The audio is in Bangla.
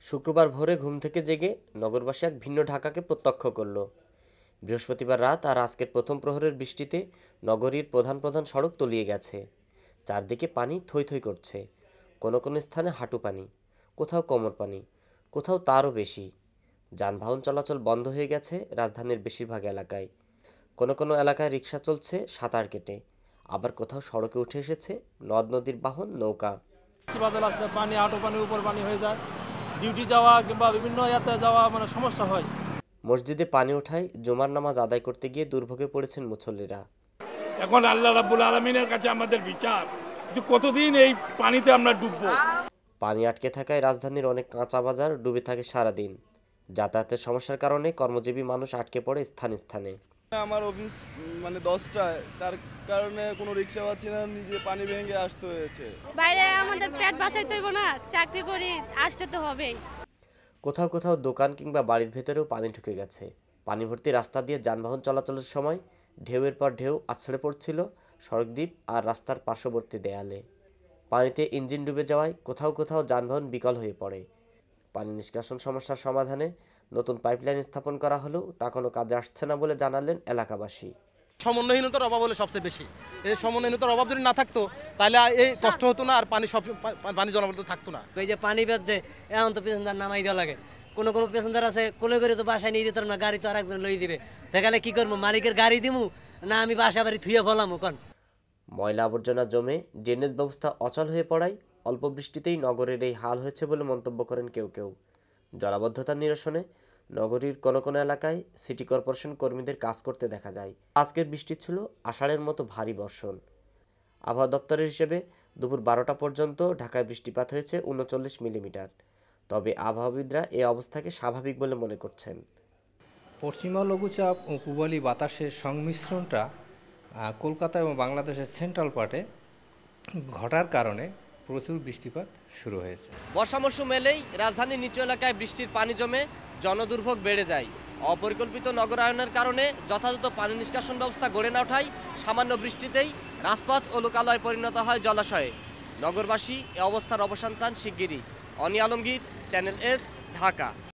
শুক্রবার ভোরে ঘুম থেকে জেগে নগরবাসী এক ভিন্ন ঢাকাকে প্রত্যক্ষ করল। বৃহস্পতিবার রাত আর আজকের প্রথম প্রহরের বৃষ্টিতে নগরীর প্রধান প্রধান সড়ক তলিয়ে গেছে। চারদিকে পানি থই থই করছে। কোনো কোনো স্থানে হাঁটু পানি, কোথাও কোমর পানি, কোথাও তারও বেশি। যানবাহন চলাচল বন্ধ হয়ে গেছে রাজধানীর বেশিরভাগ এলাকায়। কোনো কোনো এলাকায় রিক্সা চলছে সাঁতার কেটে, আবার কোথাও সড়কে উঠে এসেছে নদ নদীর বাহন নৌকা। বাদে লাগতে পানি আঁটু পানি উপর পানি হয়ে যায়, ডিউটি যাওয়া কিংবা বিভিন্ন ইয়াতে যাওয়া সমস্যা হয়। মসজিদে পানি ওঠায় জুমার নামাজ আদায় করতে গিয়ে দুর্ভোগে পড়েছেন মুসল্লিরা। এখন আল্লাহ রাব্বুল আলামিনের কাছে আমাদের বিচার যে কতদিন এই পানিতে আমরা ডুববো। পানি আটকে থাকায় রাজধানীর অনেক কাঁচা বাজার ডুবে থাকে সারাদিন। যাতায়াতের সমস্যার কারণে কর্মজীবী মানুষ আটকে পড়ে স্থানে স্থানে। আমার অফিস 10টায়, তার কারণে কোনো রিক্সা পাচ্ছি না, নিজে পানি ভেঙে আসতে হয়েছে। বাইরে আমাদের পেট বাঁচাইতে হইব না, চাকরি করি, আসতে তো হবেই। কোথাও কোথাও দোকান কিংবা বাড়ির ভেতরেও পানি ঢুকে গেছে। পানি ভর্তি রাস্তা দিয়ে যানবাহন চলাচলের সময় ঢেউয়ের পর ঢেউ আছড়ে পড়ছিল সড়কদ্বীপ আর রাস্তার পার্শ্ববর্তী দেয়ালে। পানিতে ইঞ্জিন ডুবে যাওয়ায় কোথাও কোথাও যানবাহন বিকল হয়ে পড়ে। পানি নিষ্কাশন সমস্যার সমাধানে নতুন পাইপলাইন স্থাপন করা হলেও তা কোনো কাজে আসছে না বলে জানালেন এলাকাবাসী। সমন্বয়হীনতার অভাব হলে সবচেয়ে বেশি। এই সমন্বয়হীনতার অভাব যদি না থাকতো তাহলে এই কষ্ট হতো না, আর পানি জলাবদ্ধ থাকতো না। এই যে পানি বেঁধে এখন তো প্যাসেঞ্জার নামাই দেওয়া লাগে। কোনো প্যাসেঞ্জার আছে কোলে করে তো বাসায় নিয়ে দিতে না, গাড়ি তো আরেকজন লই দিবে। দেখালে কি করবো, মালিকের গাড়ি দিমু না আমি বাসা বাড়ি থুয়ে ফেলামু কোন। ময়লা আবর্জনা জমে ড্রেনেজ ব্যবস্থা অচল হয়ে পড়ায় অল্প বৃষ্টিতেই নগরের এই হাল হয়েছে বলে মন্তব্য করেন কেউ কেউ। জলাবদ্ধতা নিরসনে নগরীর কোনো কোনো এলাকায় সিটি কর্পোরেশন কর্মীদের কাজ করতে দেখা যায়। আজকের বৃষ্টি ছিল আষাঢ়ের মতো ভারী বর্ষণ। আবহাওয়া দপ্তরের হিসেবে দুপুর 12টা পর্যন্ত ঢাকায় বৃষ্টিপাত হয়েছে 39 মিলিমিটার। তবে আবহাওয়াবিদরা এই অবস্থাকে স্বাভাবিক বলে মনে করছেন। পশ্চিমা লঘুচাপ ও পূবালি বাতাসের সংমিশ্রণটা কলকাতা এবং বাংলাদেশের সেন্ট্রাল পার্টে ঘটার কারণে প্রচুর বৃষ্টিপাত শুরু হয়েছে। বর্ষা মৌসুম এলেই রাজধানীর নিচু এলাকায় বৃষ্টির পানি জমে জনদুর্ভোগ বেড়ে যায়। অপরিকল্পিত নগরায়নের কারণে যথাযথ পানি নিষ্কাশন ব্যবস্থা গড়ে না ওঠায় সামান্য বৃষ্টিতেই রাজপথ ও লোকালয়ে পরিণত হয় জলাশয়ে। নগরবাসী এ অবস্থার অবসান চান শিগগিরই। অনি আলমগীর, চ্যানেল এস, ঢাকা।